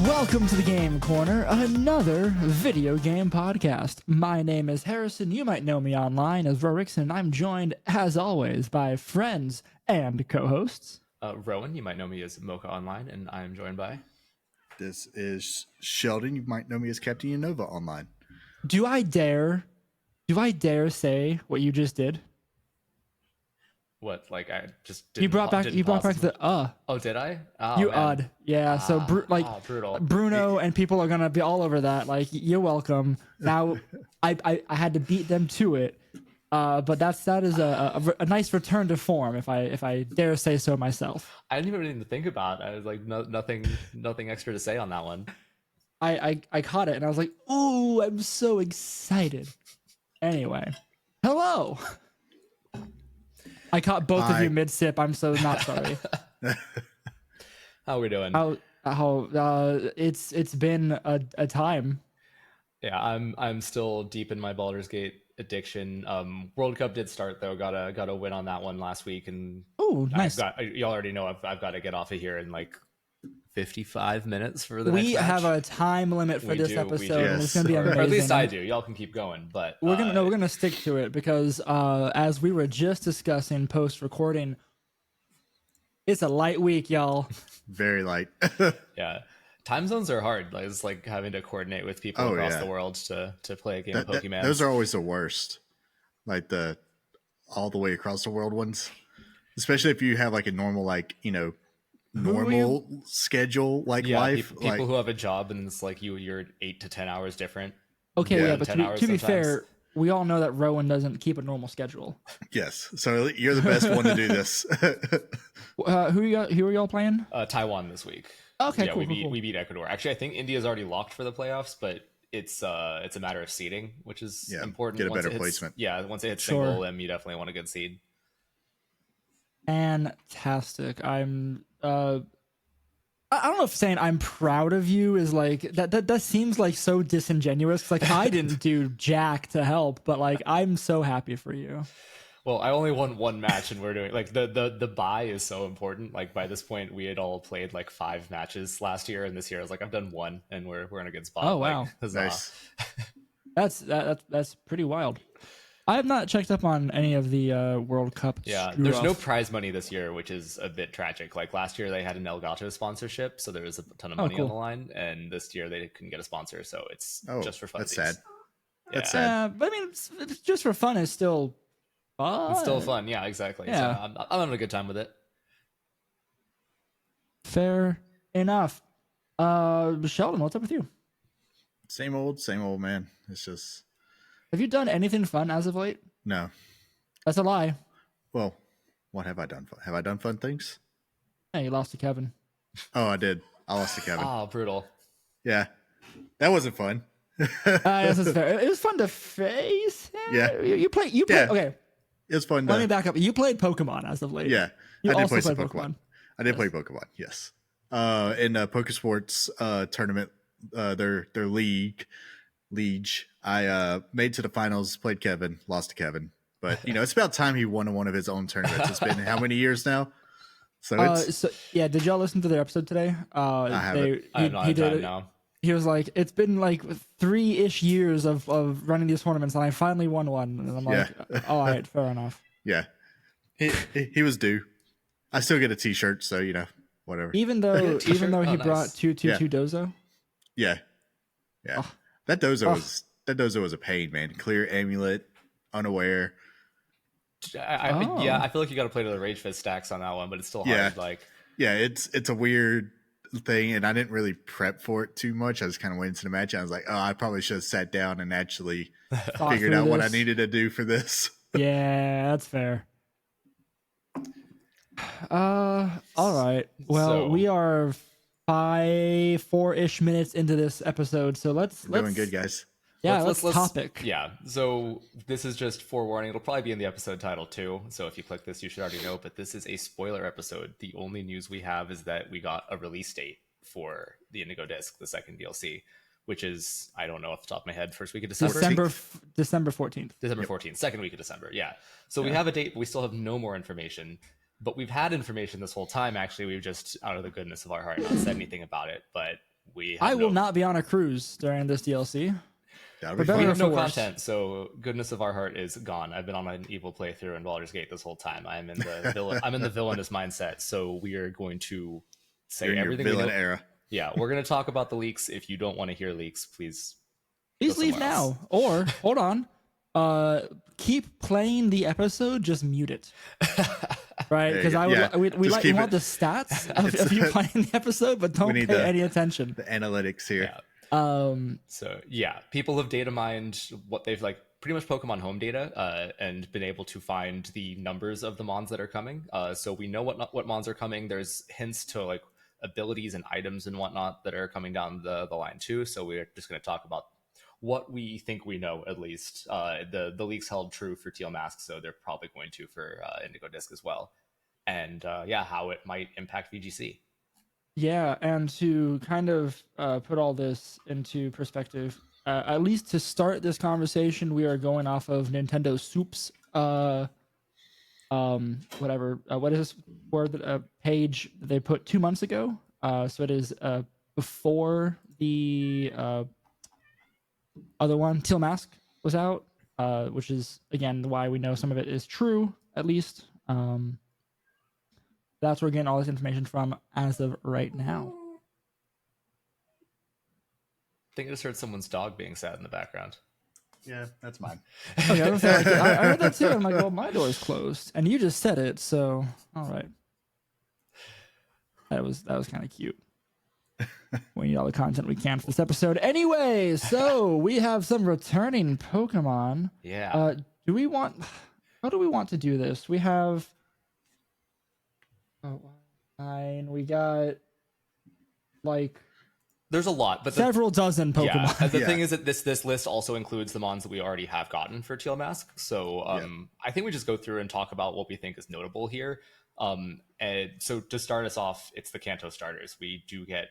Welcome to the Game Corner, another video game podcast. My name is Harrison. You might know me online as Rorix, and I'm joined, as always, by friends and co-hosts. Rowan, you might know me as Mocha Online, and I'm joined by... This is Sheldon. You might know me as Captain Unova online. Do I dare say what you just did? What? Like, I just didn't... You brought back the Oh, did I? Oh, you man. Yeah, so brutal. Bruno and people are gonna be all over that. Like, you're welcome. Now, I had to beat them to it. But that is a nice return to form, if I dare say so myself. I didn't even need to think about it. I was like, nothing extra to say on that one. I caught it and I was like, ooh, I'm so excited. Anyway, hello. I caught both of you mid sip. I'm so not sorry. How are we doing? It's been a time. Yeah, I'm still deep in my Baldur's Gate addiction. World Cup did start though. Got a win on that one last week, and oh, nice. You already know I've got to get off of here in like 55 minutes for the next match. We have a time limit for this episode. Yes. And it's gonna be amazing. Or at least I do. Y'all can keep going, but we're gonna stick to it because as we were just discussing post recording, it's a light week, y'all. Very light. Yeah. Time zones are hard. Like, it's like having to coordinate with people across the world to play a game of Pokemon. Those are always the worst. Like the all the way across the world ones. Especially if you have like a normal, like, normal schedule, like life. People who have a job and it's like you're 8 to 10 hours different. Okay, yeah, but to be fair, we all know that Rowan doesn't keep a normal schedule. Yes, so you're the best one to do this. Who are y'all playing? Taiwan this week. Okay, yeah, cool, we beat Ecuador. Actually, I think India's already locked for the playoffs, but it's a matter of seeding, which is important. Get a better placement. Yeah, once it hits single, then you definitely want a good seed. Fantastic. I don't know if saying I'm proud of you is like that seems like so disingenuous. Like, I didn't do jack to help, but like, I'm so happy for you. Well, I only won one match, and we're doing like the bye is so important. Like, by this point, we had all played like 5 matches last year, and this year I was like, I've done 1, and we're in a good spot. Oh wow, like, nice. That's pretty wild. I have not checked up on any of the World Cup. Yeah, there's no prize money this year, which is a bit tragic. Like, last year they had an Elgato sponsorship, so there was a ton of money on the line, and this year they couldn't get a sponsor, so it's just for fun. That's sad. Yeah. That's sad. But I mean, it's just for fun. It's still fun. It's still fun. Yeah, exactly. Yeah. So I'm having a good time with it. Fair enough. Sheldon, what's up with you? Same old, man. It's just... Have you done anything fun as of late? No. That's a lie. Well, what have I done? Have I done fun things? Yeah, you lost to Kevin. Oh, I did. I lost to Kevin. Oh, brutal. Yeah. That wasn't fun. Yes, that's fair. It was fun to face. Yeah. You play. Yeah. Okay. It was fun. Let me back up. You played Pokemon as of late. Yeah. You I did also play some played Pokemon. I did play Pokemon. Yes. In the Pokesports tournament, their liege, I made to the finals, played Kevin, lost to Kevin. But it's about time he won one of his own tournaments. It's been how many years now? So yeah, did y'all listen to their episode today? I haven't. I have not had time now. He was like, it's been like 3-ish years of running these tournaments, and I finally won one. And I'm like, all right, fair enough. Yeah. He was due. I still get a t-shirt, so whatever. Even though he nice. brought 222 Dozo. Yeah. Oh. That Dozo was a pain, man. Clear amulet, unaware. Yeah, I feel like you got to play to the Rage Fist stacks on that one, but it's still hard. Yeah, it's a weird thing, and I didn't really prep for it too much. I just kind of went into the match, and I was like, oh, I probably should have sat down and actually figured out what I needed to do for this. Yeah, that's fair. All right. Well, we are 4-ish minutes into this episode, so let's doing good, guys. Yeah, let's topic. Yeah, so this is just forewarning. It'll probably be in the episode title too. So if you click this, you should already know. But this is a spoiler episode. The only news we have is that we got a release date for the Indigo disc, the second DLC, which is, I don't know off the top of my head, first week of December. December 14th. December 14th, second week of December. Yeah. So we have a date, but we still have no more information. But we've had information this whole time. Actually, we've just, out of the goodness of our heart, not said anything about it. But we I have will not be on a cruise during this DLC. That'll For be better We fun. or have no for worse. content, so goodness of our heart is gone. I've been on an evil playthrough in Baldur's Gate this whole time. I'm in the I'm in the villainous mindset. So we are going to say You're in your everything we villain know. era. Yeah, we're going to talk about the leaks. If you don't want to hear leaks, please Please go leave somewhere else. now, or hold on. Keep playing the episode. Just mute it, right? There you Because go. I would Yeah, we just like keep want it- the stats of you playing the episode, but don't need pay the- any attention. The analytics here. Yeah. So Yeah, people have data mined what they've like pretty much Pokemon home data and been able to find the numbers of the mons that are coming. So we know what mons are coming. There's hints to like abilities and items and whatnot that are coming down the line too. So we're just going to talk about what we think we know at least. The leaks held true for Teal Mask, so they're probably going to for Indigo Disc as well. And how it might impact VGC. yeah, and to kind of put all this into perspective, at least to start this conversation, we are going off of Nintendo Soup's whatever what is this word page they put 2 months ago. So it is before the other one, Teal Mask, was out, which is again why we know some of it is true, at least. That's where we're getting all this information from as of right now. I think I just heard someone's dog being sad in the background. Yeah, that's mine. Okay, I heard that too. I'm like, well, my door's closed, and you just said it, so all right. That was kind of cute. We need all the content we can for this episode. Anyway, so we have some returning Pokemon. Yeah. How do we want to do this? We have 9. We got like There's a lot, but several dozen Pokemon. Yeah, and the Yeah. thing is that this list also includes the mons that we already have gotten for Teal Mask. So I think we just go through and talk about what we think is notable here. And so to start us off, it's the Kanto starters. We do get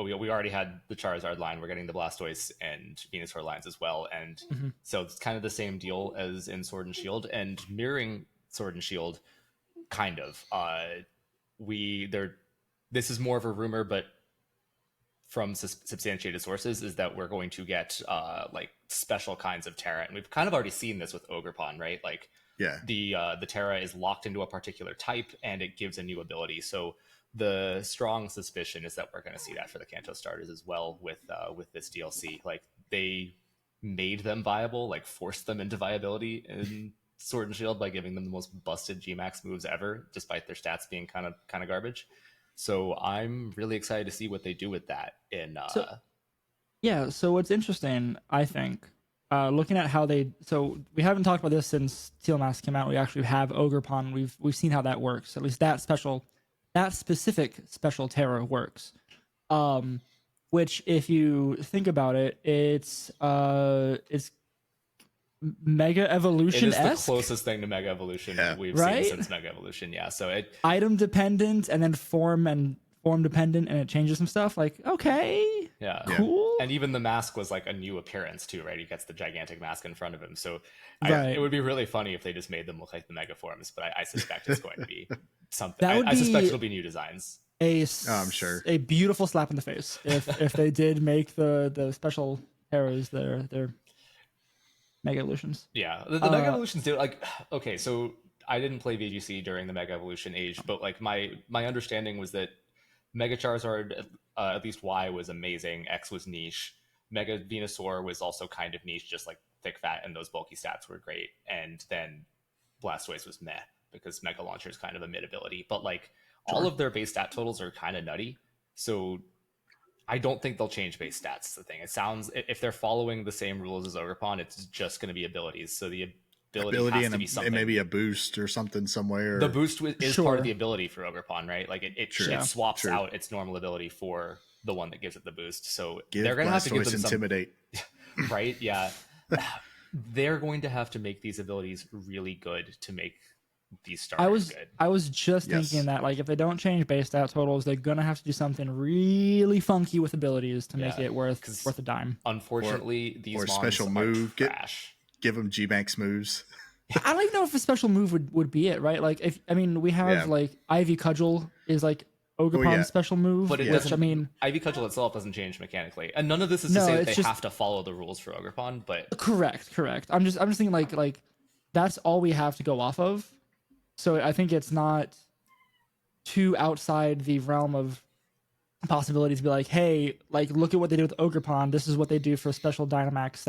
we already had the Charizard line. We're getting the Blastoise and Venusaur lines as well, and so it's kind of the same deal as in Sword and Shield, and mirroring Sword and Shield, kind of. This is more of a rumor, but from substantiated sources is that we're going to get like special kinds of Terra, and we've kind of already seen this with Ogerpon, right? Like Yeah. the Terra is locked into a particular type, and it gives a new ability. So the strong suspicion is that we're going to see that for the Kanto starters as well with this DLC. Like they made them viable, like forced them into viability in Sword and Shield by giving them the most busted Gmax moves ever, despite their stats being kind of garbage. So I'm really excited to see what they do with that in Yeah, so what's interesting, I think, looking at how so we haven't talked about this since Teal Mask came out. We actually have Ogerpon. We've seen how that works. At least that specific special Terra works. Which, if you think about it, it's Mega Evolution. It is the closest thing to Mega Evolution we've Right? seen since Mega Evolution. Yeah, so it Item dependent and then form dependent, and it changes some stuff. Like, okay, yeah. cool. And even the mask was like a new appearance too, right? He gets the gigantic mask in front of him. So Right. it would be really funny if they just made them look like the Mega Forms, but I suspect it's going to be something. That would I suspect be- it'll be new designs. I'm sure. A beautiful slap in the face if they did make the special Terras their Mega Evolutions. Yeah, the Mega Evolutions do like okay. So I didn't play VGC during the Mega Evolution age, but like my understanding was that Mega Charizard, at least Y, was amazing. X was niche. Mega Venusaur was also kind of niche, just like thick, fat, and those bulky stats were great. And then Blastoise was meh because Mega Launcher is kind of a mid ability, but like all of their base stat totals are kind of nutty. So I don't think they'll change base stats. The thing, it sounds, if they're following the same rules as Ogerpon, it's just going to be abilities. So the ability has to be something. And maybe a boost or something somewhere. The boost is Sure. part of the ability for Ogerpon, right? Like it Sure. swaps Sure. out its normal ability for the one that gives it the boost. So Give they're going to have to give Blastoise them Intimidate. some, right? Yeah, they're going to have to make these abilities really good to make these starters good. I was just Yes. thinking that, like, if they don't change base stat totals, they're gonna have to do something really funky with abilities to make Yeah, it worth a dime. Unfortunately, these or mons special are move. trash. Give them G-Max moves. I don't even know if a special move would be it, right? Like, we have Yeah. like Ivy Cudgel is like Ogerpon special move. But it which, doesn't. I mean, Ivy Cudgel itself doesn't change mechanically, and none of this is to No, say that it's they just- have to follow the rules for Ogerpon. But correct. I'm just thinking like that's all we have to go off of. So I think it's not too outside the realm of possibility to be like, hey, like look at what they did with Ogerpon. This is what they do for special Dynamax.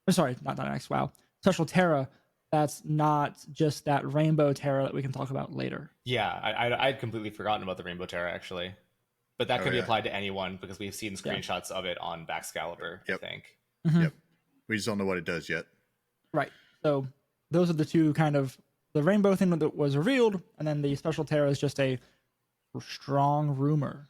I'm sorry, not Dynamax. Wow, special Terra. That's not just that Rainbow Terra that we can talk about later. yeah, I'd completely forgotten about the Rainbow Terra actually. But that could be applied to anyone because we've seen screenshots of it on Baxcalibur, I think. Yep. We just don't know what it does yet. Right. So those are the two kind of the rainbow thing that was revealed, and then the special Terra is just a strong rumor.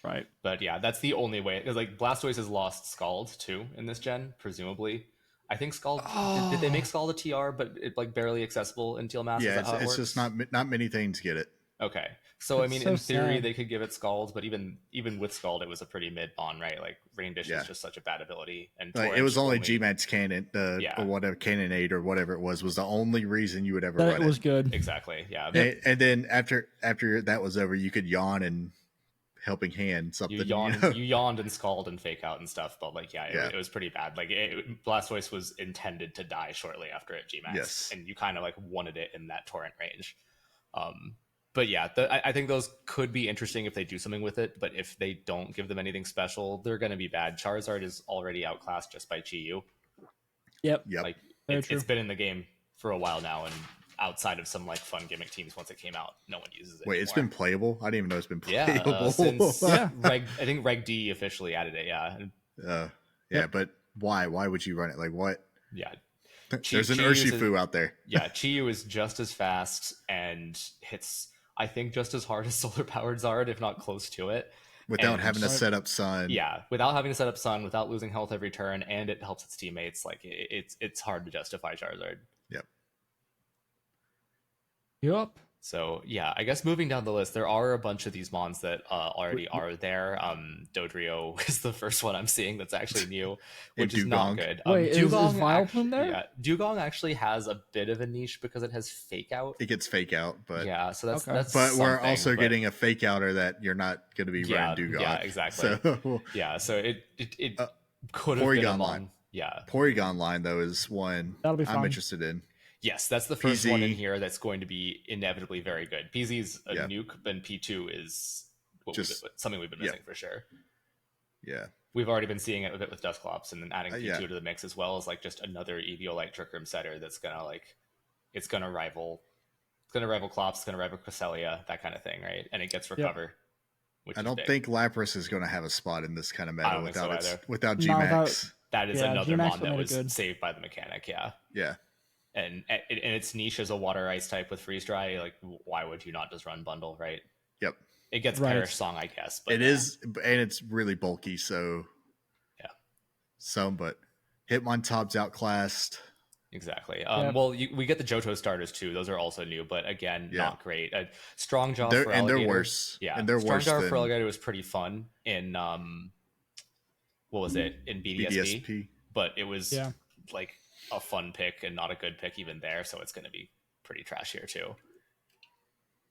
Right. But yeah, that's the only way. Because like Blastoise has lost Scald too in this gen, presumably. I think Scald did they make Scald a TR, but it like barely accessible in Teal Mass? Yeah, Is that how it it's works? just not many things get it. Okay. So I It's mean, so in theory, sad. they could give it Scald, but even with Scald, it was a pretty mid mon, right? Like Rain Dish is just such a bad ability, and Like, Torrent it was only Gmax Cannon, Yeah. or whatever Cannonade or whatever it was the only reason you would ever That run was it. good. exactly. Yeah. And then after that was over, you could yawn and helping hand something. You yawned and Scald and Fake Out and stuff, but like it was pretty bad. Like Blastoise was intended to die shortly after it Gmax, Yes. and you kind of like wanted it in that Torrent range. But yeah, I think those could be interesting if they do something with it. But if they don't give them anything special, they're going to be bad. Charizard is already outclassed just by Chi-Yu. Yep. Like Very true. it's been in the game for a while now, and outside of some like fun gimmick teams, once it came out, no one uses it. Wait, it's been playable? I didn't even know it's been yeah playable. since Yeah. I think Reg D officially added it. Yeah, Yeah, but why? Why would you run it? Like what? yeah. There's an Chi-Yu is Urshifu out there. Yeah, Chi-Yu is just as fast and hits, I think, just as hard as solar powered Zard, if not close to it. Without And- having to set up Sun. Yeah, without having to set up Sun, without losing health every turn, and it helps its teammates. Like it's hard to justify Charizard. Yep. Yep. So yeah, I guess moving down the list, there are a bunch of these mons that already are there. Dodrio is the first one I'm seeing that's actually new, which is not Dugong. good. Wait, is Dugong Vileplume there? Yeah, Dugong actually has a bit of a niche because it has Fake Out. It gets Fake Out, but Yeah, so that's Okay. that's. but we're something, also but- getting a Fake Outer that you're not going to be running Dugong. Yeah, exactly. So Yeah, so it could have been a Porygon mon. line. Yeah. Porygon line though is one That'll be I'm fun. interested in. Yes, that's the first one in PZ. here that's going to be inevitably very good. PZ's a Yeah. nuke, and P2 is something we've been yeah. missing for sure. Yeah. We've already been seeing it a bit with Dusclops, and then adding P2 yeah. to the mix as well as like just another Eviolite Trick Room setter that's gonna rival Clops, it's gonna rival Cresselia, that kind of thing, right? And it gets Recover. Which I is don't big. think Lapras is going to have a spot in this kind of I meta don't think so either. without No, Gmax. that is Yeah, another G-Max mon would that make it was good. saved by the mechanic, yeah. Yeah. And its niche as a water ice type with freeze dry, like why would you not just run bundle, right? Yep. It gets Right. Perish Song, I guess, but It is, and it's really bulky, so Yeah. But Hitmontop's outclassed. exactly. Yep. Well, we get the Johto starters too; those are also new, but again, Yeah. not great. Strong Jaw They're for and Alligator, they're worse. Yeah, and they're Strong worse Jaw than for Alligator was pretty fun in what was it in BDSP? BDSP. But it was Yeah. like a fun pick and not a good pick even there, so it's going to be pretty trash here too.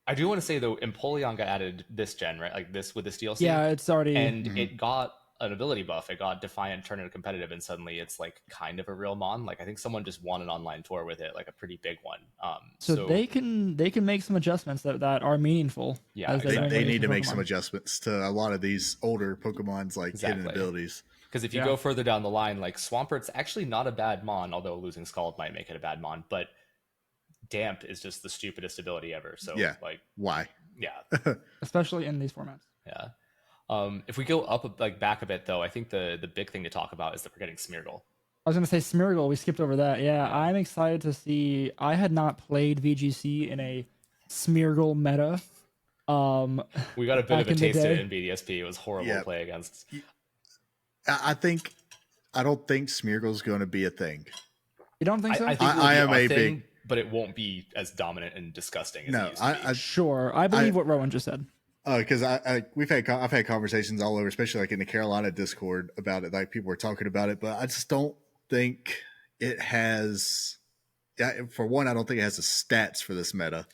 I do want to say though, Empoleon got added this gen, right? Like this with this DLC. Yeah, it's already. And it got an ability buff. It got Defiant, turn into competitive, and suddenly it's like kind of a real mon. Like I think someone just won an online tour with it, like a pretty big one. so they can make some adjustments that are meaningful. Yeah, as exactly. They bring need to into make some Pokemon. adjustments to a lot of these older Pokemon's like hidden Exactly. abilities. because if you Yeah. go further down the line, like Swampert's actually not a bad mon, although losing Scald might make it a bad mon. But Damp is just the stupidest ability ever. So Yeah. like Why? yeah. especially in these formats. Yeah. If we go up like back a bit though, I think the big thing to talk about is that we're getting Smeargle. I was gonna say Smeargle. We skipped over that. Yeah, I'm excited to see. I had not played VGC in a Smeargle meta. We got a bit Back of a in the taste of day. it in BDSP. It was horrible Yeah. to play against. I don't think Smeargle's going to be a thing. You don't think so? I think it will I be am a a thing, big- but it won't be as dominant and disgusting as No, it used to be. Sure, I believe what Rowan just said. Because I've had conversations all over, especially like in the Carolina Discord about it. Like people were talking about it, but I just don't think it has. For one, I don't think it has the stats for this meta.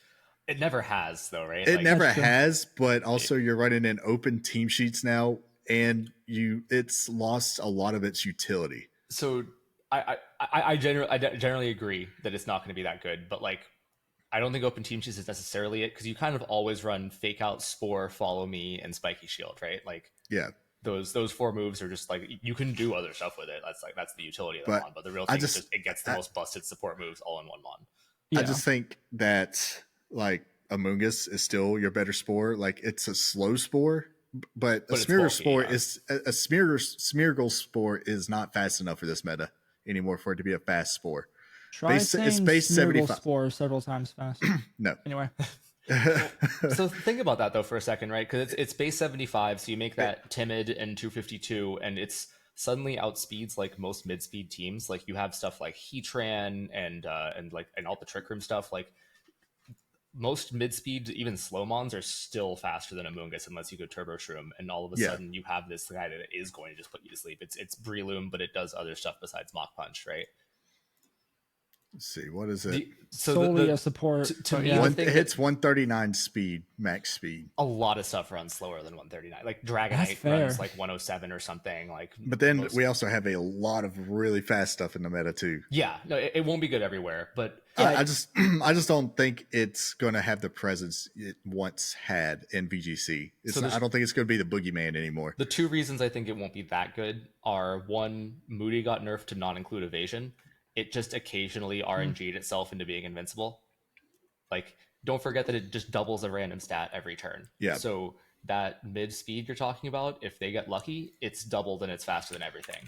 It never has though, right? It Like, never That's true. has, but also you're running in open team sheets now, and it's lost a lot of its utility. so I generally agree that it's not going to be that good, but like I don't think open team cheese is necessarily it because you kind of always run fake out, spore, follow me, and spiky shield, right? Like Yeah, those four moves are just like you can do other stuff with it. That's the utility of the but mon. But the real I thing is just just it gets the I, most busted support moves all in one mon. I Yeah. just think that like Amoonguss is still your better spore. Like it's a slow spore, but a But it's Smeargle bulky, spore yeah. is a Smeargle spore is not fast enough for this meta anymore for it to be a fast spore. Try It's saying base Smeargle 75. spore several times fast. No. Anyway, So think about that though for a second, right? Because it's base 75, so you make that timid and 252, and it's suddenly outspeeds like most mid speed teams. Like you have stuff like Heatran and all the Trick Room stuff. Like most mid speed, even slow mons are still faster than Amoonguss unless you go Turbo Shroom, and all of a Yeah. sudden you have this guy that is going to just put you to sleep. It's Breloom, but it does other stuff besides Mach Punch, right? Let's see, what is it? solely a support. to but me, yeah. the One thing it hits 139 speed, max speed. a lot of stuff runs slower than 139. Like That's Dragonite fair. runs like 107 or something. Like, But then we also have a lot of really fast stuff in the meta too. yeah, no, it won't be good everywhere, but I just I just don't think it's going to have the presence it once had in VGC. So there's- I don't think it's going to be the boogeyman anymore. the two reasons I think it won't be that good are one, Moody got nerfed to not include evasion. It just occasionally RNG'd itself into being invincible. Like, don't forget that it just doubles a random stat every turn. Yeah. So that mid speed you're talking about, if they get lucky, it's doubled and it's faster than everything.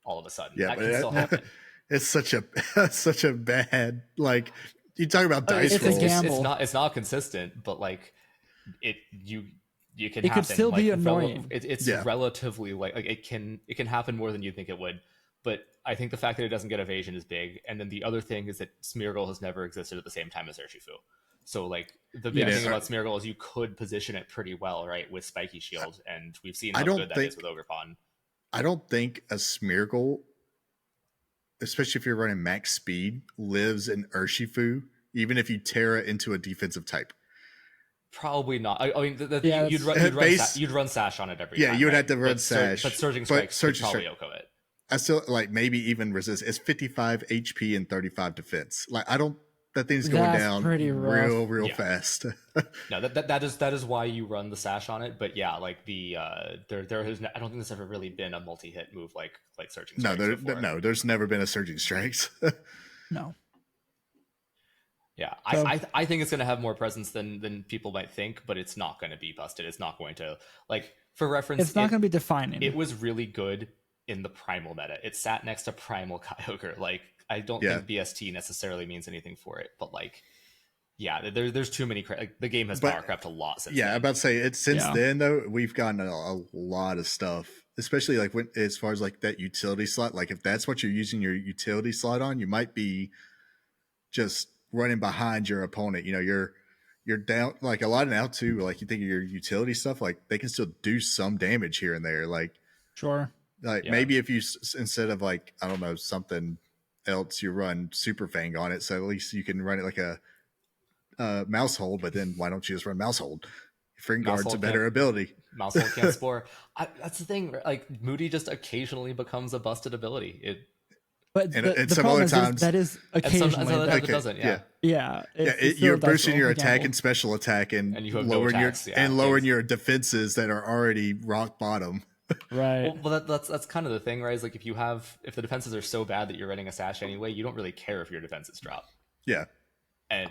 All of a sudden, Yeah, that but can still happen. it's such a such a bad like you talk about dice it's a rolls. gamble. It's not consistent, but like you can It happen. could still like, be annoying. It's Yeah. relatively like it can happen more than you think it would. But I think the fact that it doesn't get evasion is big. And then the other thing is that Smeargle has never existed at the same time as Urshifu. So like the big Yes. thing about Smeargle is you could position it pretty well, right, with Spiky Shield, and we've seen I how don't good that think- is with Ogerpon. I don't think a Smeargle, especially if you're running max speed, lives in Urshifu, even if you tear it into a defensive type. Probably not. I mean, Yeah, you'd run Sash on it every Yeah, time. you would right? have to run But Sash, but Surging but Strikes could Surging probably Oko it. I still like maybe even resist. It's 55 HP and 35 defense. Like I don't. That thing's going That's down pretty rough. real Yeah. fast. No, that is why you run the Sash on it. But yeah, like the there has I don't think there's ever really been a multi-hit move like Surging No, Strikes before. there's never been a surging strikes. No. Yeah, So- I think it's going to have more presence than people might think, but it's not going to be busted. It's not going to, like, for reference, It's not going to be defining. it was really good in the Primal meta. It sat next to Primal Kyogre. Like, I don't Yeah. think BST necessarily means anything for it, but like, yeah, there's too many. Like, the game has But- power crept a lot since. Yeah, I'm then. about to say it's since Yeah. then though we've gotten a lot of stuff, especially like when as far as like that utility slot. Like if that's what you're using your utility slot on, you might be just running behind your opponent. You know, you're down like a lot now too. Like you think of your utility stuff, like they can still do some damage here and there. Like Sure. like Yeah. maybe if you instead of like I don't know something else, you run Super Fang on it, so at least you can run it like a mouse hold. But then why don't you just run mouse hold? Fring Mouse guard's a hold better can't- ability. Mousehold can't spore. That's the thing. Right? Like, Moody just occasionally becomes a busted ability. But And- the, and the some problem other is times- that is And occasionally. some other that- times it Okay, doesn't. Yeah. yeah. yeah. It's You're still boosting your a attack gamble. and special attack and And you have no lowering attacks, your yeah, and lowering it's- your defenses that are already rock bottom. Right. Well, that's kind of the thing, right? Is like if the defenses are so bad that you're running a Sash anyway, you don't really care if your defenses drop. Yeah. And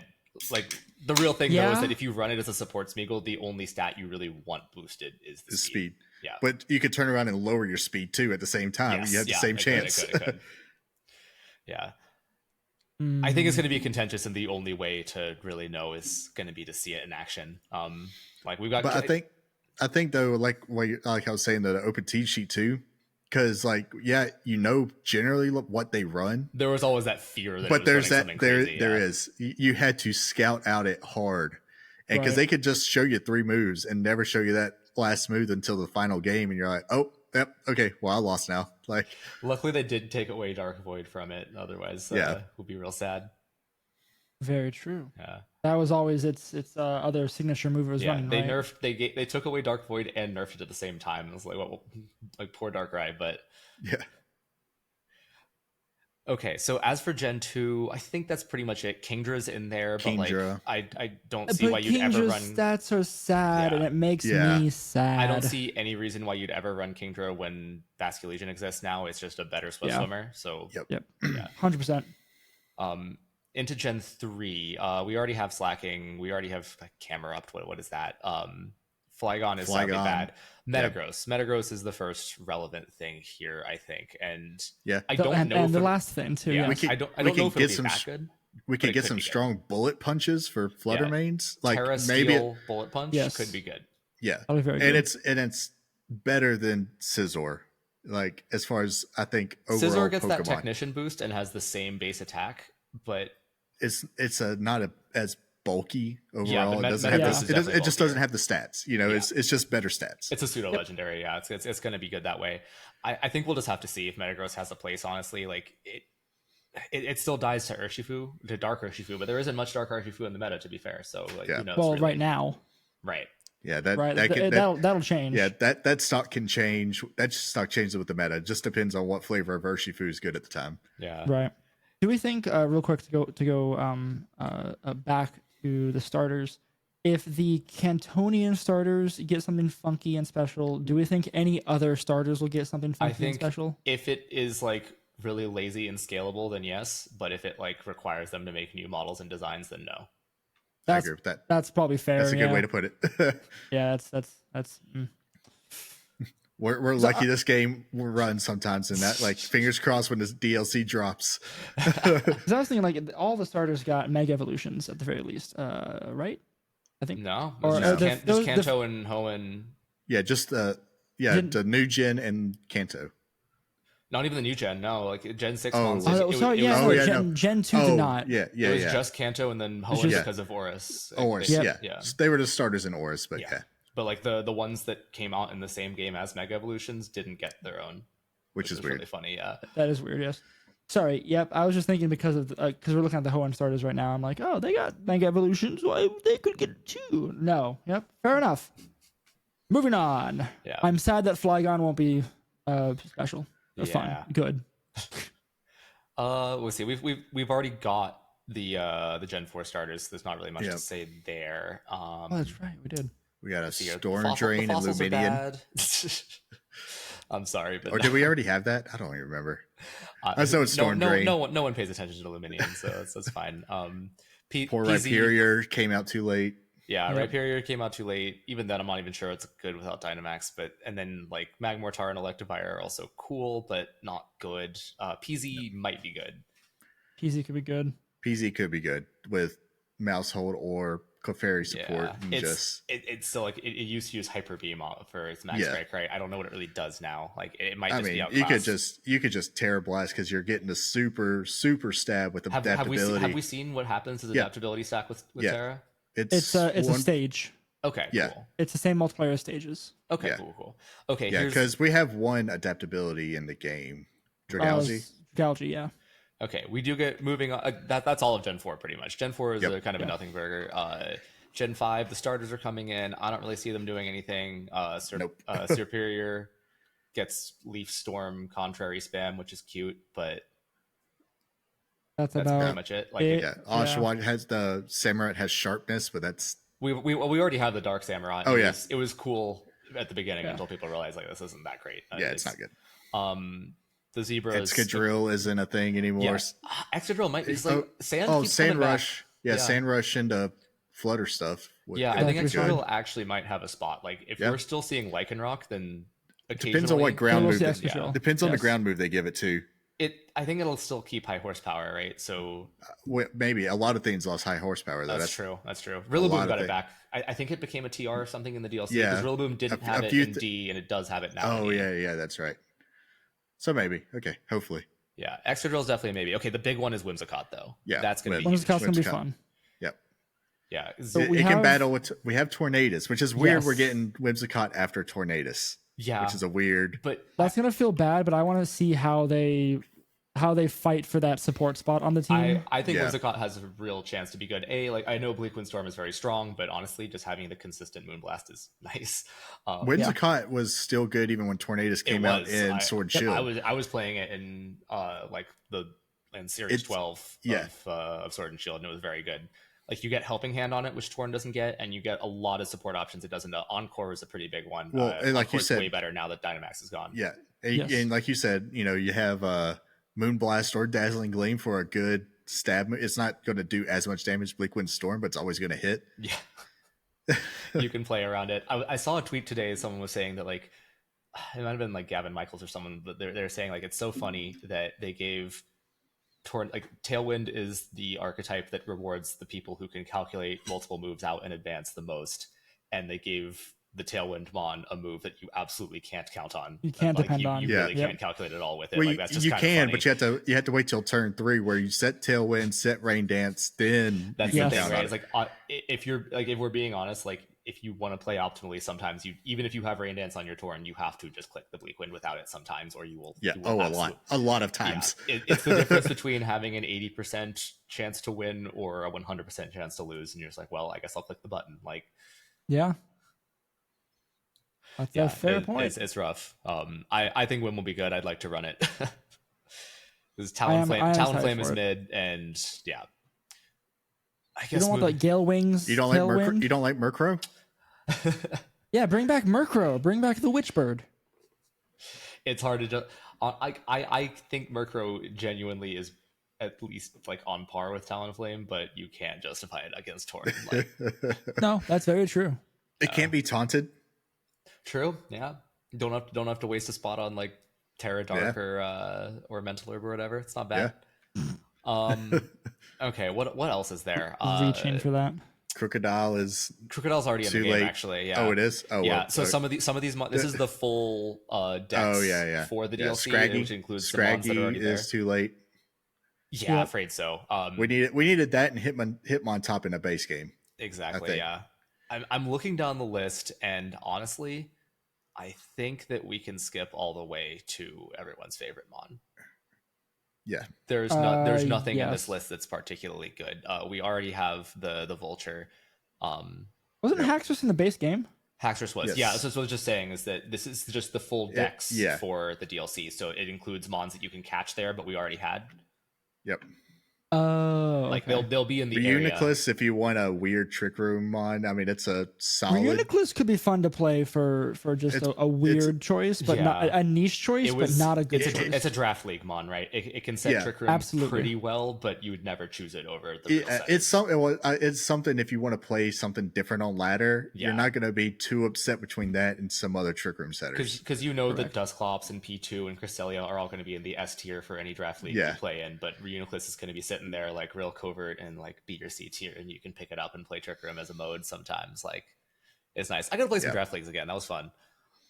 like the real thing though Yeah. is that if you run it as a support Smeagol, the only stat you really want boosted is the The speed. Yeah. But you could turn around and lower your speed too at the same time. Yes, You have the yeah, same it could, chance. it could. Yeah. I think it's going to be contentious, and the only way to really know is going to be to see it in action. Like we've got, But I think though, like like I was saying, the open team sheet too, because like you know generally what they run, there was always that fear that. but it was there's running that something there crazy, is you had to scout out it hard, and because Right. they could just show you 3 moves and never show you that last move until the final game, and you're like, oh, yep, okay, well I lost now. Like Luckily, they did take away Dark Void from it. Otherwise, Yeah. would be real sad. Very true. Yeah. That was always its other signature move it was Yeah, running, they right? nerfed they took away Dark Void and nerfed it at the same time. It was like, well, like poor Darkrai. But Yeah. okay, so as for Gen 2, I think that's pretty much it. Kingdra's in there, but like Kingdra. I don't see But why you'd ever Kingdra's run. stats are sad, Yeah. and it makes Yeah. me sad. I don't see any reason why you'd ever run Kingdra when Basque Legion exists now. It's just a better Yeah. swimmer. So Yep. Yep, yeah. 100%. Into Gen 3, we already have Slacking. We already have Camerupt. What is that? Flygon is sadly Flygon. bad. Yeah. Metagross. Metagross is the first relevant thing here, I think. And Yeah. I don't know. And if the it- last thing too. yeah, Yeah. We could- I don't we know could if get it'll be some that good. We but could it get could some be good. strong bullet punches for Flutter mains. Like Terra maybe Steel Bullet Punch Yes. could be good. yeah. That'll be very And good. it's better than Scizor. Like as far as I think overall Scizor gets that Pokemon. Technician boost and has the same base attack, but It's not as bulky overall. Yeah, but it doesn't Metagross have is this, definitely it just bulkier. doesn't have the stats. You know, Yeah. it's just better stats. it's a pseudo legendary. Yeah, it's going to be good that way. I think we'll just have to see if Metagross has a place. Honestly, like it still dies to Urshifu, to Dark Urshifu, but there isn't much Dark Urshifu in the meta, to be fair. So like, Yeah. who knows? Well, really. right now, Right. Yeah, right? that That'll change. yeah, that stock can change. That stock changes with the meta. It just depends on what flavor of Urshifu is good at the time. Yeah. Right. Do we think, real quick, to go back to the starters? If the Cantonian starters get something funky and special, do we think any other starters will get something I funky and think special? if it is like really lazy and scalable, then yes. But if it like requires them to make new models and designs, then no. I That's agree with that. that's probably fair. That's a good yeah. way to put it. Yeah, that's. We're lucky this game will run sometimes, and that like fingers crossed when this DLC drops. Because I was thinking like all the starters got Mega Evolutions at the very least, right? I think. No. Or, It's just, the- just those- the- Kanto and Hoenn. Yeah, just the new gen and Kanto. Not even the new gen. No, like Gen 6 Oh. monsters. Oh, sorry, yeah, oh, no, yeah, Gen 2 did not. Yeah, It was yeah. just Kanto and then Hoenn just- because of Oris. Oris, They- yeah. yeah. They were the starters in Oris, but Yeah. yeah, But like the ones that came out in the same game as Mega Evolutions didn't get their own, which is weird. really funny. Yeah. That is weird. Yes. Sorry. Yep. I was just thinking because of because we're looking at the Hoenn starters right now. I'm like, oh, they got Mega Evolutions. Why they could get it too? No. Yep. Fair enough. Moving on. Yeah. I'm sad that Flygon won't be special. Yeah. Fine. Good. We'll see. We've already got the Gen 4 starters. There's not really much Yep. to say there. Oh, that's right. We did. We got a see, the Storm fossil- the Drain and fossils are Luminion. bad. I'm sorry, but Or did we already have that? I don't even remember. I know it's Storm Drain. No one pays attention to Luminion, so that's fine. Poor PZ Rhyperior came out too late. Yeah, Yep. Rhyperior came out too late. Even then, I'm not even sure it's good without Dynamax. But and then like Magmortar and Electivire are also cool, but not good. PZ might be good. PZ could be good. PZ could be good with Mousehold or Clefairy support. Yeah, And it's still like it used to use Hyper Beam for its Max Yeah. Strike, right? I don't know what it really does now. Like it might I just mean, be outclassed. you could just Terra Blast because you're getting the super stab with Have adaptability. we seen what happens to the Yeah. adaptability stack with Yeah. Terra? It's a one- stage. Okay, Yeah. cool. It's the same multiplayer stages. Okay, Yeah. cool. Okay, Yeah, here's because we have one adaptability in the game, Dragalge. Dragalge, yeah. okay. We do get moving on. That's all of Gen 4 pretty much. Gen 4 is Yep. a kind of a nothing burger. Gen 5, the starters are coming in. I don't really see them doing anything. Nope. Superior gets Leaf Storm contrary spam, which is cute, but That's that's about pretty much it. Like it. Yeah, Oshawott has the Samurott has sharpness, but that's we already have the Dark Samurai. Oh, yeah. It was cool at the beginning Yeah. until people realized like this isn't that great. yeah, it's not good. The Zebra Excadrill isn't a thing anymore. Excadrill might be like Sand. Oh, keeps Sand coming back. Rush. Yeah, Yeah. Sand Rush into Flutter stuff. Yeah, I Yeah, think for sure. Excadrill actually might have a spot. Like if Yeah. we're still seeing Lycanroc, then Depends on what occasionally- ground We'll move. see They, Excadrill. depends on the Yes. ground move they give it to. I think it'll still keep high horsepower, right? So Maybe a lot of things lost high horsepower though. that's true. That's true. lot Rillaboom of got it things. back. I think it became a TR or something in the DLC. Yeah. Because Rillaboom didn't A have it few in D, and it does have it now. Oh in E. yeah, that's right. So maybe okay, hopefully. Yeah. Excadrill's definitely a maybe. Okay, the big one is Whimsicott though. Yeah, That's gonna be Whimsicott's huge. gonna be Whimsicott. fun. Yep. Yeah. So it we can have- battle with. We have Tornadus, which is weird. Yes. We're getting Whimsicott after Tornadus, Yeah. which is a weird. But That's gonna feel bad, but I want to see how they how they fight for that support spot on the team. I think Yeah. Whimsicott has a real chance to be good. Like I know Bleak Windstorm is very strong, but honestly, just having the consistent Moonblast is nice. Whimsicott was still good even when Tornadus came out in Sword and Shield. I was playing it in Series 12 yeah. of Sword and Shield, and it was very good. Like you get Helping Hand on it, which Torn doesn't get, and you get a lot of support options it doesn't. Encore is a pretty big one. Well, and like you Encore's said, way better now that Dynamax is gone. Yeah, and, Yes. and like you said, you have Moonblast or Dazzling Gleam for a good stab. It's not going to do as much damage Bleak Wind Storm, but it's always going to hit. Yeah, you can play around it. I saw a tweet today. Someone was saying that like it might have been like Gavin Michaels or someone, but they're saying like it's so funny that they gave Tailwind is the archetype that rewards the people who can calculate multiple moves out in advance the most, and they gave the Tailwind Mon a move that you absolutely can't count on. You can't depend on. You really can't calculate at all with it. Well, like that's just you kind can, of but you have to wait till turn 3 where you set Tailwind, set Rain Dance, then that's you the can thing, count right? on It's it. like if we're being honest, like if you want to play optimally, sometimes even if you have Rain Dance on your turn, you have to just click the Bleak Wind without it sometimes, or you will. Yeah. You will A lot of times. Yeah. It's the difference between having an 80% chance to win or a 100% chance to lose, and you're just like, well, I guess I'll click the button. Like, Yeah. That's a fair point. It's rough. I think Win will be good. I'd like to run it. Because I am Talonflame is for it. mid, and yeah. I You guess don't want like Gale Wings. You don't like Tailwind? You don't like Murkrow? Yeah, bring back Murkrow. Bring back the Witchbird. It's hard to just. I think Murkrow genuinely is at least like on par with Talonflame, but you can't justify it against Torn. Like, No, that's very true. It can't be taunted. true, yeah. Don't have to waste a spot on like Terra Dark or Mental Herb or whatever. It's not bad. Okay, what else is there? Reaching for that. Crocodile's already in too the game, late. actually. Yeah. Oh, it is. Oh, yeah. well, So some of these, this is the full decks for the DLC, which includes the mons that are already there. is too late. Yeah, afraid so. We needed that and Hitmon top in a base game. Exactly. Yeah. I'm looking down the list, and honestly, I think that we can skip all the way to everyone's favorite mon. Yeah. There's nothing in this list that's particularly good. We already have the Vulture. Wasn't Haxorus in the base game? Haxorus was. Yes. Yeah, so what I was just saying is that this is just the full decks for the DLC. So it includes mons that you can catch there, but we already had. Yep. Oh, like they'll be in the Reuniclus if you want a weird Trick Room mon. I mean, it's a solid. Reuniclus could be fun to play for just a weird choice, but not a niche choice, but not a good choice. It's a draft league mon, right? It can set Trick Room pretty well, but you would never choose it over the real it's something if you want to play something different on ladder, you're not going to be too upset between that and some other Trick Room setters. Because that Dusclops and P2 and Cresselia are all going to be in the S tier for any draft league you play in, but Reuniclus is going to be sitting there like real covert and like be your C tier, and you can pick it up and play Trick Room as a mode sometimes. Like, it's nice. I gotta play some draft leagues again. That was fun.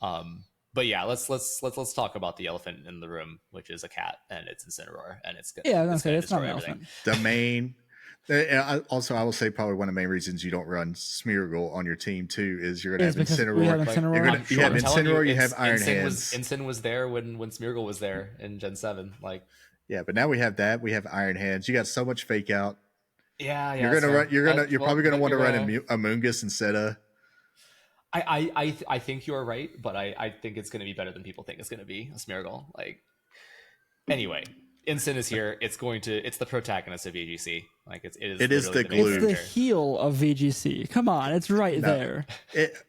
But yeah, let's talk about the elephant in the room, which is a cat, and it's Incineroar, and it's good. Yeah, it's not an elephant. The main. Also, I will say probably one of the main reasons you don't run Smeargle on your team too is you're going to have Incineroar. You have Incineroar, you have Iron Hands. Incin was there when Smeargle was there in Gen 7. Like, yeah, but now we have that. We have Iron Hands. You got so much fake out. Yeah. You're probably gonna want to run Amoonguss instead of. I think you're right, but I think it's gonna be better than people think it's gonna be. A Smeargle. Like, anyway, Incin is here. It's the protagonist of VGC. Like, it is the glue. It's the heel of VGC. Come on, it's there. It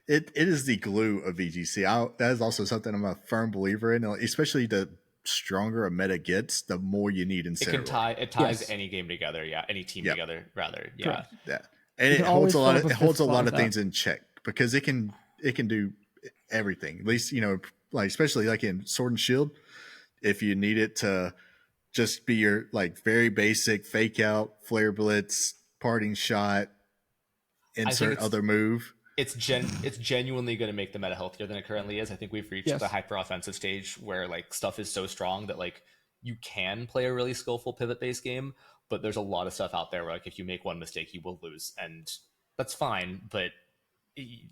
is the glue of VGC. That is also something I'm a firm believer in, especially the stronger a meta gets, the more you need Incineroar. It ties any game together, any team together, rather. Yeah. Correct. Yeah. And it holds a lot of things in check because it can do everything. At least, like especially like in Sword and Shield, if you need it to just be your like very basic fake out, flare blitz, parting shot, insert other move. It's genuinely going to make the meta healthier than it currently is. I think we've reached the hyper offensive stage where like stuff is so strong that like you can play a really skillful pivot based game, but there's a lot of stuff out there where like if you make one mistake you will lose, and that's fine, but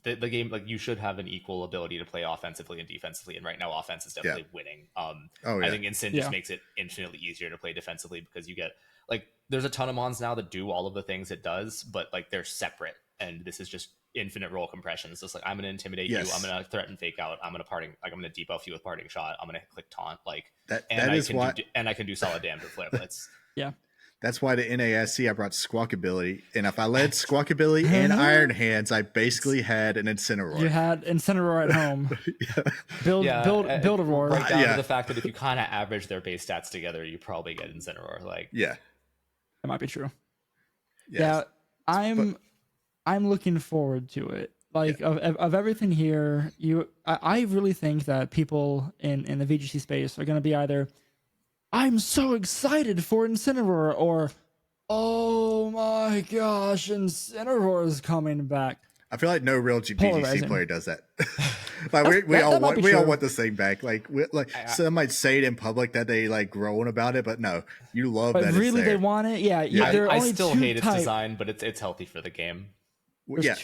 the game, like, you should have an equal ability to play offensively and defensively, and right now offense is definitely winning. I think Ensign just makes it infinitely easier to play defensively because you get, like, there's a ton of mons now that do all of the things it does, but like they're separate, and this is just infinite roll compression. It's just like, I'm gonna intimidate you, I'm gonna threaten fake out, I'm gonna debuff you with parting shot, I'm gonna click taunt, like, and I can do solid damage with flare blitz. Yeah. That's why the NASC I brought Squawkability, and if I led Squawkability and Iron Hands, I basically had an Incineroar. You had Incineroar at home. Build a roar. Right down to the fact that if you kind of average their base stats together, you probably get Incineroar. Like, that might be true. Yes. Yeah, I'm looking forward to it. Like, of everything here, I really think that people in the VGC space are going to be either, I'm so excited for Incineroar, or, oh my gosh, Incineroar is coming back. I feel like no real VGC player does that. Like, we all want the same back. Like, some might say it in public that they like groan about it, but no, you love that. Really, they want it. Yeah. I still hate its design, but it's healthy for the game.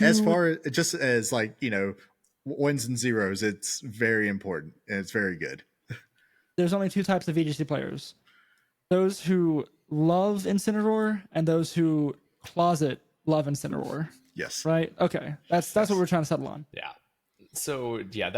As far as just as, like, you know, ones and zeros, it's very important and it's very good. There's only two types of VGC players: those who love Incineroar and those who closet love Incineroar. Yes. Right. Okay. That's what we're trying to settle on. Yeah. So yeah,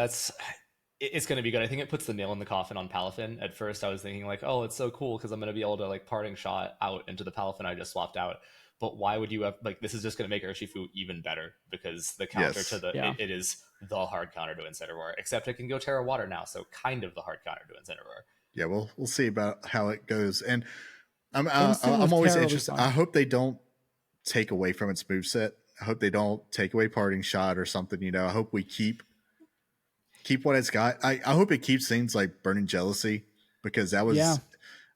it's going to be good. I think it puts the nail in the coffin on Palafin. At first, I was thinking like, oh, it's so cool because I'm going to be able to like parting shot out into the Palafin I just swapped out. But why would you have, like, this is just going to make Urshifu even better because the counter to it is the hard counter to Incineroar, except it can go Terra Water now, so kind of the hard counter to Incineroar. Yeah, we'll see about how it goes, and I'm always interested. I hope they don't take away from its moveset. I hope they don't take away parting shot or something. You know, I hope we keep what it's got. I hope it keeps things like Burning Jealousy, because that was.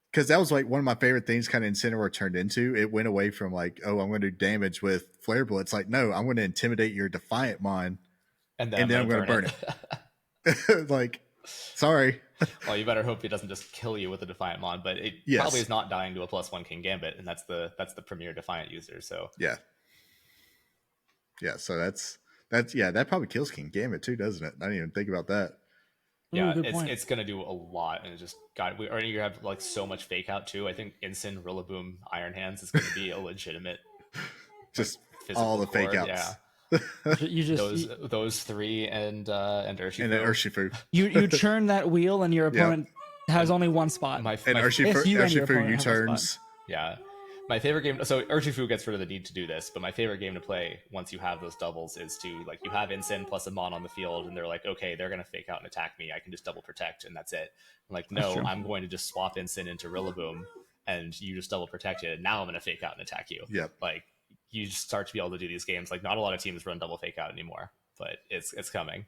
Because that was like one of my favorite things kind of Incineroar turned into. It went away from like, oh, I'm going to do damage with Flare Blitz. Like, no, I'm going to intimidate your Defiant Mon, and then I'm going to burn it. Like, sorry. Well, you better hope it doesn't just kill you with a Defiant Mon, but it probably is not dying to a +1 King Gambit, and that's the premier Defiant user. So yeah. So that's that probably kills King Gambit too, doesn't it? I didn't even think about that. Yeah, it's gonna do a lot, and it just we already have like so much fake out too. I think Incin, Rillaboom, Iron Hands is gonna be a legitimate just all the fake outs. Yeah, you just those three and Urshifu. And then Urshifu. You churn that wheel, and your opponent has only one spot. Urshifu U-turns. Yeah. My favorite game, so Urshifu gets rid of the need to do this, but my favorite game to play once you have those doubles is to, like, you have Incin plus a Mon on the field, and they're like, okay, they're going to fake out and attack me. I can just double protect, and that's it. I'm like, no, I'm going to just swap Incin into Rillaboom, and you just double protect it, and now I'm going to fake out and attack you. Yep. Like, you just start to be able to do these games. Like, not a lot of teams run double fake out anymore, but it's coming.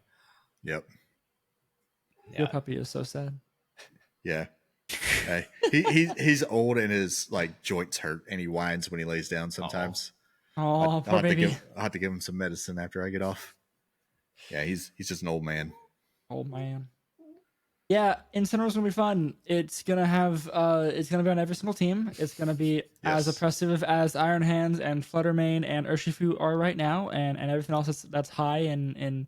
Yep. Your puppy is so sad. Yeah. Hey, he's old and his like joints hurt, and he whines when he lays down sometimes. Oh, poor baby. I'll have to give him some medicine after I get off. Yeah, he's just an old man. Old man. Yeah, Incineroar's gonna be fun. It's gonna be on every single team. It's gonna be as oppressive as Iron Hands and Fluttermane and Urshifu are right now, and everything else that's high in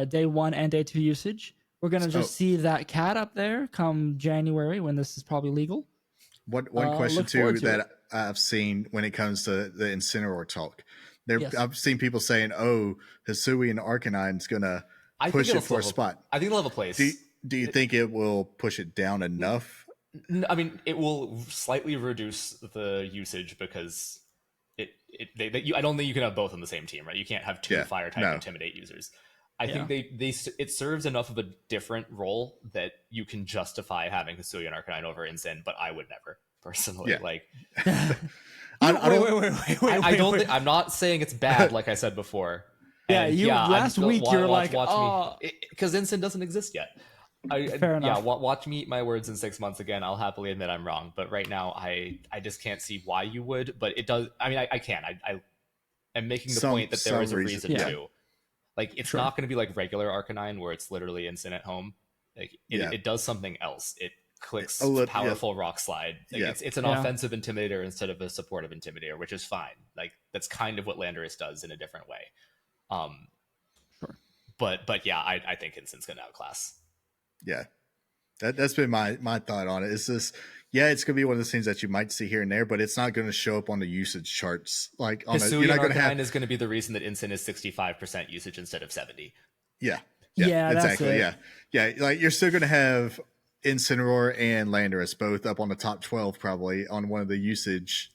day 1 and day 2 usage. We're going to just see that cat up there come January when this is probably legal. One question, too, that I've seen when it comes to the Incineroar talk. I've seen people saying, oh, Hisui and Arcanine's going to push it for a spot. I think they'll have a place. Do you think it will push it down enough? I mean, it will slightly reduce the usage because I don't think you can have both on the same team, right? You can't have two Fire-type Intimidate users. I think it serves enough of a different role that you can justify having Hisui and Arcanine over Incin, but I would never personally. Like, I'm not saying it's bad, like I said before. Last week you were like, because Incin doesn't exist yet. Fair enough. Yeah, watch me eat my words in 6 months again. I'll happily admit I'm wrong, but right now I just can't see why you would. But it does. I mean, I can. I am making the point that there is a reason to. Like, it's not going to be like regular Arcanine where it's literally Incin at home. Like, it does something else. It clicks powerful Rock Slide. Like, it's an offensive Intimidator instead of a supportive Intimidator, which is fine. Like, that's kind of what Landorus does in a different way. But yeah, I think Instin's gonna outclass. Yeah, that's been my thought on it. It's just, yeah, it's gonna be one of those things that you might see here and there, but it's not gonna show up on the usage charts. Like on Hisuian you're not gonna Arcanine have. is going to be the reason that Instant is 65% usage instead of 70. Yeah, Yeah, that's exactly. it. Yeah. Like you're still gonna have Incineroar and Landorus both up on the top 12 probably on one of the usage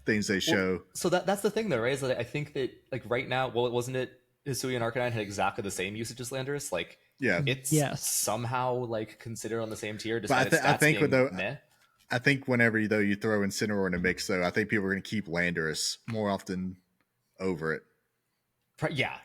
things they show. Well, so that's the thing though, right? Is that I think that like right now, well, wasn't it Hisuian Arcanine had exactly the same usage as Landorus? Like, yeah, it's somehow like considered on the same tier. Despite its stats I think being meh. I think whenever though you throw Incineroar in the mix, though, I think people are going to keep Landorus more often over it. Yeah,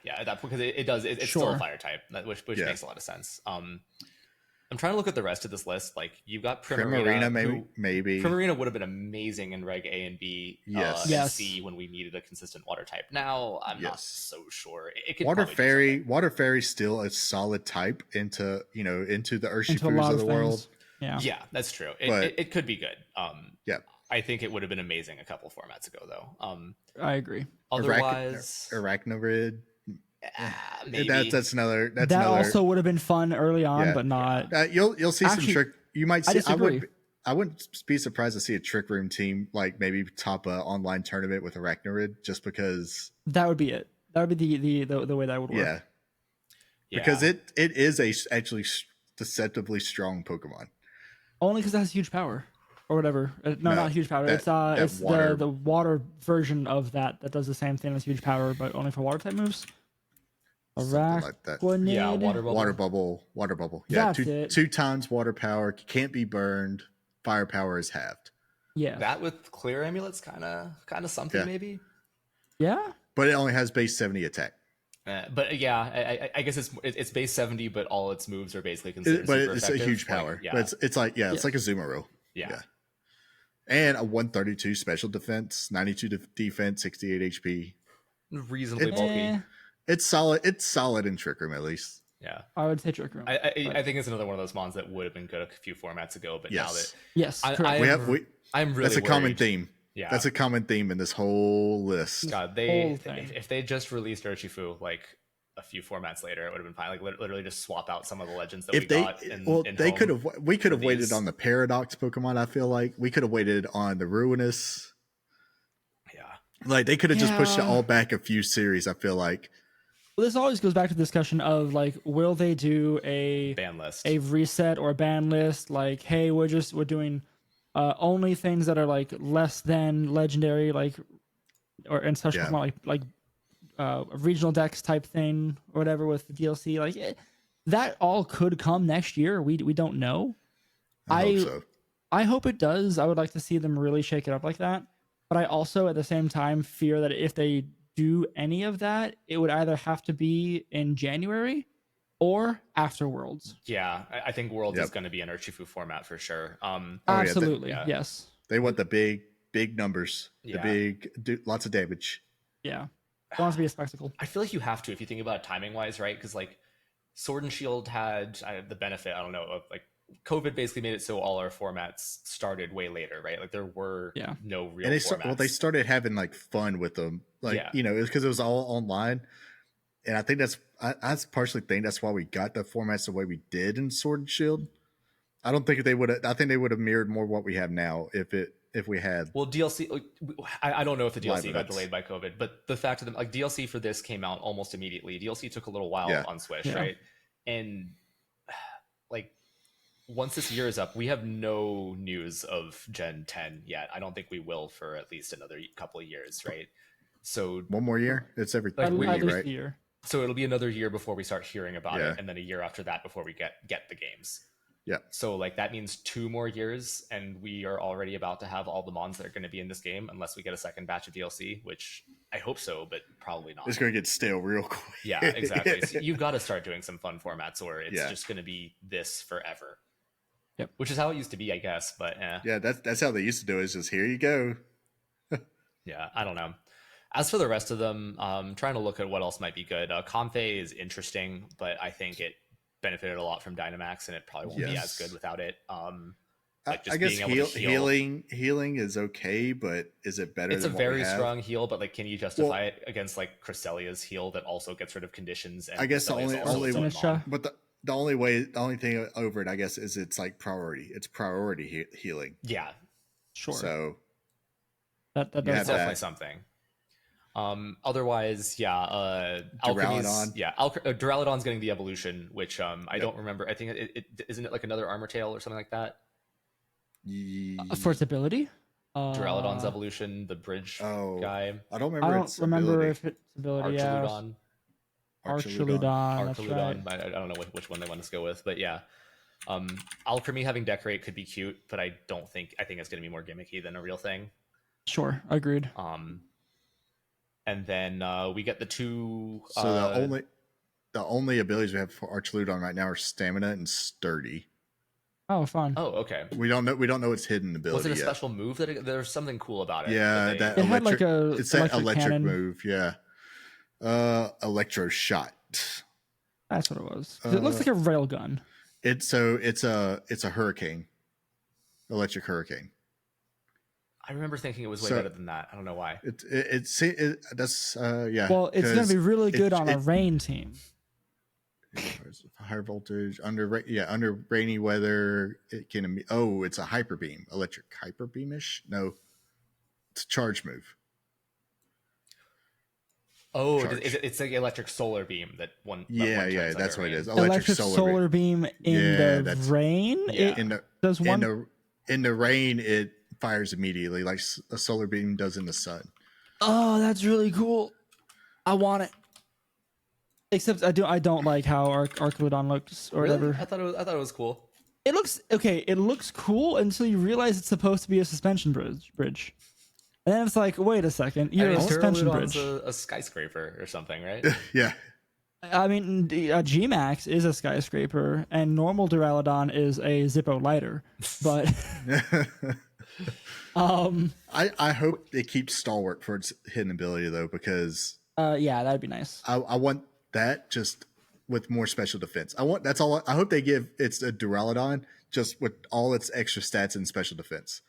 because it does. It's still a fire type, which makes a lot of sense. I'm trying to look at the rest of this list. Like you've got Primarina, maybe Primarina would have been amazing in Reg A and B, and C when we needed a consistent water type. Now I'm not so sure. It could Water Fairy still a solid type into the Urshifus of the world. Yeah, that's true. It could be good. Yeah, I think it would have been amazing a couple formats ago, though. I agree. Otherwise, Arachnorid. Maybe that's another. That also would have been fun early on, but not. You'll see some trick. You might see. I wouldn't be surprised to see a Trick Room team like maybe top a online tournament with Arachnorid, just because that would be it. That would be the way that would work. Yeah. Because it is actually deceptively strong Pokemon. Only because it has huge power, or whatever. No, not huge power. It's the water version of that does the same thing as huge power, but only for water type moves. Like that. Yeah, water bubble. Yeah, two times water power, can't be burned. Fire power is halved. Yeah, that with clear amulets, kind of something maybe. Yeah, but it only has base 70 attack. But yeah, I guess it's base 70, but all its moves are basically considered. But super it's effective. a huge power. But it's like it's like a Zoomeroo. Yeah. And a 132 special defense, 92 defense, 68 HP. Reasonably bulky. It's solid. It's solid in Trick Room at least. Yeah, I would say Trick Room. I think it's another one of those mons that would have been good a few formats ago, but now that I'm really that's a common worried. theme. Yeah, that's a common theme in this whole list. God, if they just released Urshifu like a few formats later, it would have been fine. Like literally just swap out some of the legends that they could have. We could have waited on the Paradox Pokemon. I feel like we could have waited on the Ruinous. Yeah, like they could have just pushed it all back a few series. I feel like. Well, this always goes back to the discussion of like, will they do a ban list, a reset or a ban list? Like, hey, we're doing only things that are like less than legendary, like, or and such like a regional dex type thing or whatever with the DLC. Like that all could come next year. We don't know. I hope so. I hope it does. I would like to see them really shake it up like that. But I also at the same time fear that if they do any of that, it would either have to be in January or after Worlds. Yeah, I think Worlds is going to be an Urshifu format for sure. Absolutely, yes. They want the big numbers, lots of damage. Yeah, it wants to be a spectacle. I feel like you have to if you think about it timing wise, right? Because like Sword and Shield had the benefit, I don't know, of like COVID basically made it so all our formats started way later, right? Like there were no real formats. They started having like fun with them, like it was because it was all online, and I think I partially think that's why we got the formats the way we did in Sword and Shield. I don't think they would have. I think they would have mirrored more what we have now if we had. Well, DLC. I don't know if the DLC got delayed by COVID, but the fact of them, like DLC for this came out almost immediately. DLC took a little while on Switch, right? And like. Once this year is up, we have no news of Gen 10 yet. I don't think we will for at least another couple of years, right? So one more year? It's every at least right? a year. So it'll be another year before we start hearing about it, and then a year after that before we get the games. Yeah. So like that means 2 more years, and we are already about to have all the mons that are going to be in this game, unless we get a second batch of DLC, which I hope so, but probably not. It's going to get stale real quick. Yeah, exactly. So you've got to start doing some fun formats, or it's just going to be this forever. Yep. Which is how it used to be, I guess, but yeah, that's how they used to do it. Is just here you go. Yeah, I don't know. As for the rest of them, trying to look at what else might be good. Comfey is interesting, but I think it benefited a lot from Dynamax, and it probably won't be as good without it. Like just I guess being able to heal. healing is okay, but is it better It's a than what we very have? strong heal, but like, can you justify it against like Cresselia's heal that also gets rid of conditions? And I guess the Cresselia's only also its own mon? but the only thing over it, I guess, is it's like priority. It's priority healing. Yeah, Sure. So that you does have definitely that. something. Otherwise, Alchemy's, Duraludon. Duraludon's getting the evolution, which I don't remember. I think it isn't it like another armor tail or something like that. for its ability. Duraludon's evolution, the bridge guy, I don't I remember. don't its remember ability. if its ability. Yeah, Archaludon, Archaludon. That's right. Archaludon. I don't know which one they want to go with, but yeah. Alchemy having Decorate could be cute, but I think it's going to be more gimmicky than a real thing. Sure, agreed. And then we get the two. So the only abilities we have for Archaludon right now are Stamina and Sturdy. Oh, fun. Oh, okay. We don't know its hidden ability. Was it a yet. special move there's something cool about it? Yeah, that it had like it's that electric cannon. move. Yeah, electro shot. That's what it was. It looks like a rail gun. It's a hurricane, electric hurricane. I remember thinking it was way better than that. I don't know why. That's yeah. Well, it's going to be really good on a rain team. Higher voltage under rainy weather. It can it's a hyper beam, electric hyper beamish. No, it's a charge move. Oh, it's like electric solar beam that one. Yeah, that's what it is. Electric solar beam in the rain. Yeah. In the rain, it fires immediately, like a solar beam does in the sun. Oh, that's really cool. I want it. Except I don't like how Archaludon looks or Really? whatever. I thought it was cool. It looks okay. It looks cool until you realize it's supposed to be a suspension bridge. And then it's like, wait a second, you're a suspension bridge. A skyscraper or something, right? Yeah. I mean, G-Max is a skyscraper, and normal Duraludon is a Zippo lighter. But I hope it keeps stalwart for its hidden ability though, because yeah, that'd be nice. I want that just with more special defense. That's all. I hope they give it's a Duraludon just with all its extra stats and special defense.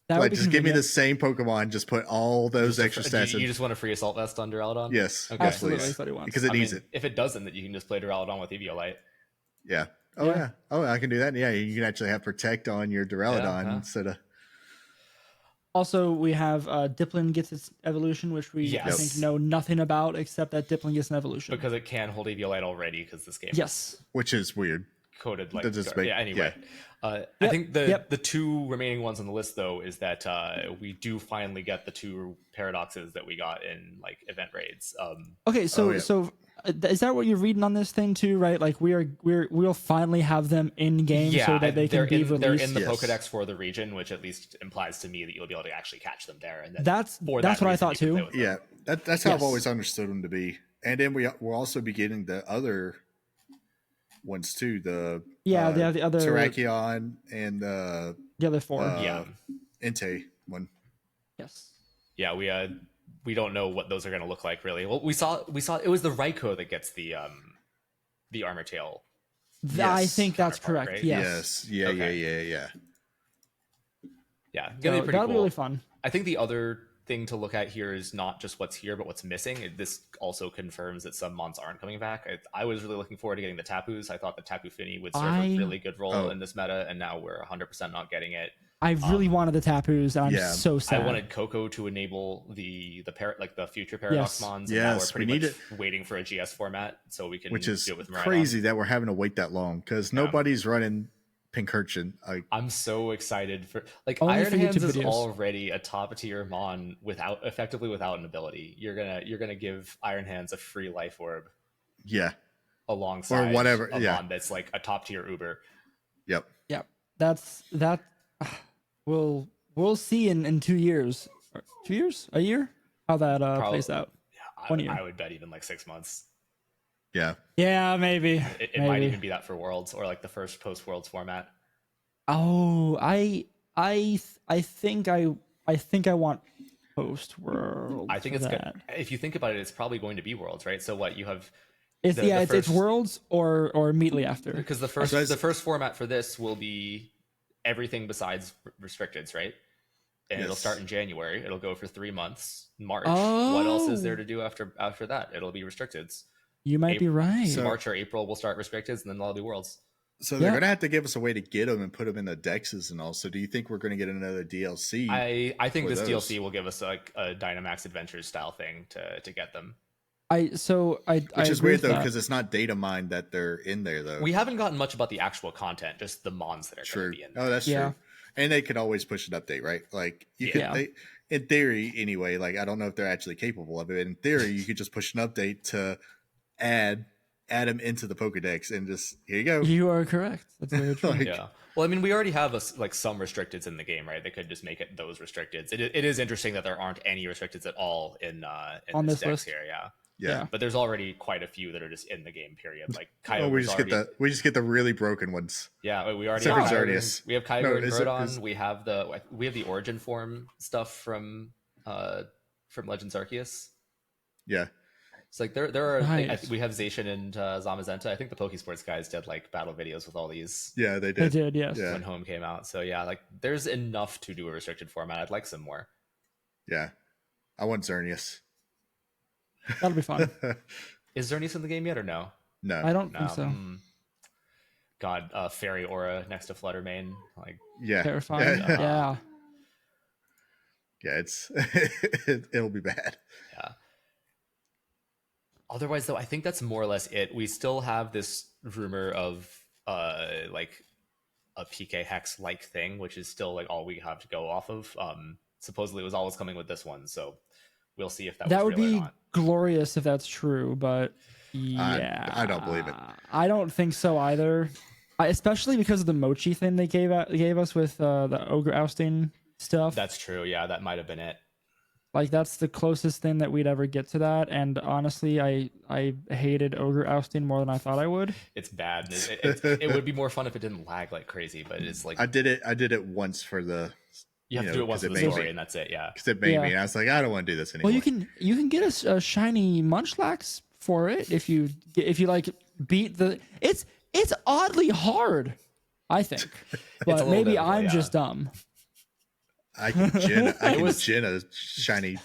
That Like, just give me the same Pokemon. Just put all those extra stats. You just want a free Assault Vest on Duraludon? Yes. Okay. Absolutely, Please. that's what he wants. Because it needs it. If it doesn't, then you can just play Duraludon with Eviolite. Yeah. Oh yeah. Oh, I can do that. Yeah, you can actually have Protect on your Duraludon instead of. Also, we have Dipplin gets its evolution, which we I think know nothing about except that Dipplin gets an evolution because it can hold Eviolite already. Because this game, which is weird. Coded like anyway. I think the two remaining ones on the list though is that we do finally get the two paradoxes that we got in like event raids. Okay, so is that what you're reading on this thing too, right? Like we'll finally have them in game so that they can be released. They're in the Pokedex for the region, which at least implies to me that you'll be able to actually catch them there. And then that's what I thought too. Yeah, that's how I've always understood them to be. And then we'll also be getting the other ones too. The other Terrakion and the other four. Entei one. Yes. Yeah, we don't know what those are going to look like really. Well, we saw it was the Raikou that gets the armor tail. I think that's correct. Right? Yes. Yeah. Yeah, gonna be pretty that'll cool. be really fun. I think the other thing to look at here is not just what's here, but what's missing. This also confirms that some mons aren't coming back. I was really looking forward to getting the Tapus. I thought the Tapu Fini would serve a really good role in this meta, and now we're 100% not getting it. I really wanted the Tapus, and I'm so sad. I wanted Coco to enable the future Paradox mons. And now we're pretty much waiting for a GS format so we can Which is do it with crazy that we're having to wait that long because nobody's running Pincurchin. I'm so excited for Iron Hands is already a top tier mon effectively without an ability. You're gonna give Iron Hands a free life orb. Yeah. Alongside or whatever. a mon that's like a top tier Uber. Yep. That's we'll see in 2 years. 2 years? A year? How that plays out. Yeah, 1 year. I would bet even like 6 months. Yeah. Yeah, maybe. It might even be that for Worlds or like the first post Worlds format. Oh, I think I want post Worlds. I think it's good. If you think about it, it's probably going to be Worlds, right? So what you have? It's Worlds or immediately after. Because the first format for this will be everything besides restricteds, right? And it'll Yes. start in January. It'll go for 3 months. March. Oh. What else is there to do after that? It'll be restricteds. You might be right. So- March or April, we'll start restricteds, and then they'll be worlds. So they're Yeah. gonna have to give us a way to get them and put them in the dexes and all. So do you think we're gonna get another DLC? I think for this those. DLC will give us like a Dynamax Adventures style thing to get them. I Which is agree weird with though, that. because it's not data mined that they're in there though. We haven't gotten much about the actual content, just the mons that are True. going to be in there. Oh, that's Yeah. true. And they could always push an update, right? Like you could, Yeah. they, in theory, anyway. Like I don't know if they're actually capable of it. In theory, you could just push an update to add them into the Pokedex and just here you go. You are correct. That's very true. Like, Yeah. Well, I mean, we already have like some restricteds in the game, right? They could just make it those restricteds. It is interesting that there aren't any restricteds at all in On this this dex list. here. Yeah. yeah. But there's already quite a we just in the game. Period. Like Oh, Kyogre's we just already, get the really broken ones. Yeah, we already Except have for Kyogre. Xerneas. We have Kyogre No, and is it- Groudon. is- We have the origin form stuff from Legends Arceus. Yeah. It's like there are Nice. we have Zacian and Zamazenta. I think the Pokesports guys did like battle videos with all these Yeah, they They did. did, yes. Yeah. when Home came out. So yeah, like there's enough to do a restricted format. I'd like some more. Yeah. I want Xerneas. That'll be fun. Is Xerneas in the game yet or no? No. I don't No. think so. God, Fairy Aura next to Fluttermane. Like Yeah. Terrifying. Yeah. Yeah. Yeah, it's it'll be bad. yeah. Otherwise, though, I think that's more or less it. We still have this rumor of like a PK Hex like thing, which is still like all we have to go off of. Supposedly, it was always coming with this one, so we'll see if that That was would real be or not. glorious if that's true, but yeah. I don't believe it. I don't think so either. Especially because of the mochi thing they gave us with the ogre ousting stuff. That's true. Yeah, that might have been it. Like that's the closest thing that we'd ever get to that. And honestly, I hated ogre ousting more than I thought I would. It's bad. It would be more fun if it didn't lag like crazy, but it's like I did it once for the you have to do it once 'cause for it the made story, me. and that's it. Yeah. because it made Yeah. me. I was like, I don't want to do this anymore. Well, you can get a shiny Munchlax for it if you like beat the. It's oddly hard, I think, a but little maybe difficult, I'm yeah. just dumb. I can gin was- a shiny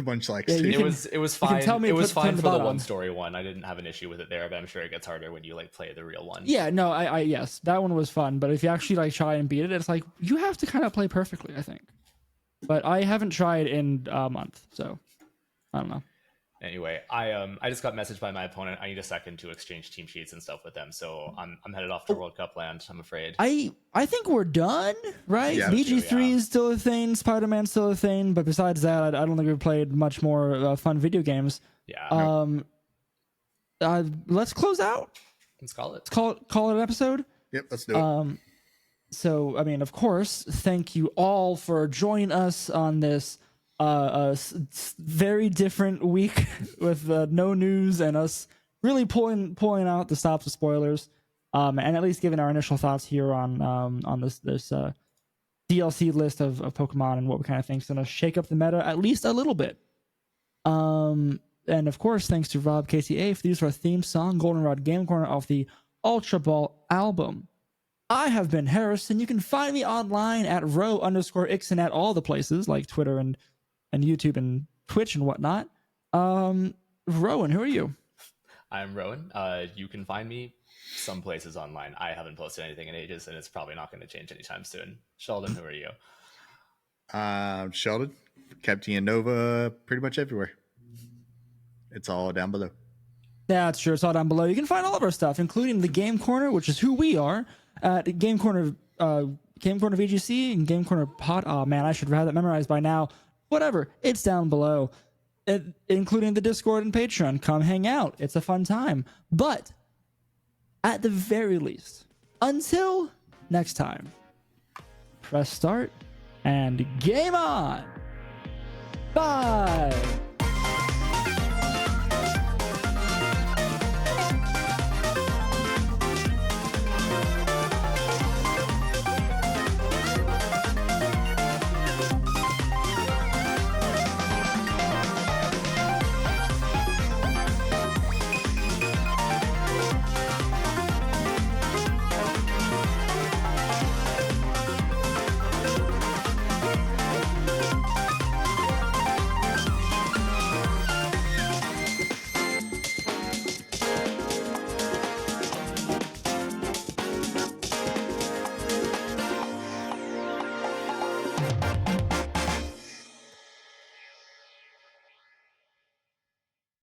bunch like Yeah, you Steve. can- It was can fine. tell me It to was put fine the for the bot on. one story one. I didn't have an issue with it there, but I'm sure it gets harder when you like play the real one. Yeah, no, I yes, that one was fun, but if you actually like try and beat it, it's like you have to kind of play perfectly, I think. But I haven't tried in a month, so I don't know. Anyway, I just got messaged by my opponent. I need a second to exchange team sheets and stuff with them, so I'm headed off to World Cup land. I'm afraid. I think we're done, right? Yeah. BG3 Yeah. is still a thing, Spider-Man's still a thing, but besides that, I don't think we've played much more fun video games. Yeah. Let's close out. Let's call it. Call it an episode. Yep, let's do it. So, I mean, of course, thank you all for joining us on this very different week with no news and us really pulling out the stops of spoilers, and at least giving our initial thoughts here on this DLC list of Pokemon and what we kind of think is going to shake up the meta at least a little bit. And of course, thanks to RobKTA for our theme song, Goldenrod Game Corner off the Ultraball album. I have been Harrison. You can find me online at row_ixon at all the places like Twitter and YouTube and Twitch and whatnot. Rowan, who are you? I'm Rowan. You can find me some places online. I haven't posted anything in ages, and it's probably not going to change anytime soon. Sheldon, who are you? Sheldon, Captain Nova, pretty much everywhere. It's all down below. That's true. It's all down below. You can find all of our stuff, including the Game Corner, which is who we are, at Game Corner VGC and Game Corner Pod. Oh man, I should have that memorized by now. Whatever, it's down below, including the Discord and Patreon. Come hang out. It's a fun time. But at the very least, until next time, press start and game on. Bye. Bye.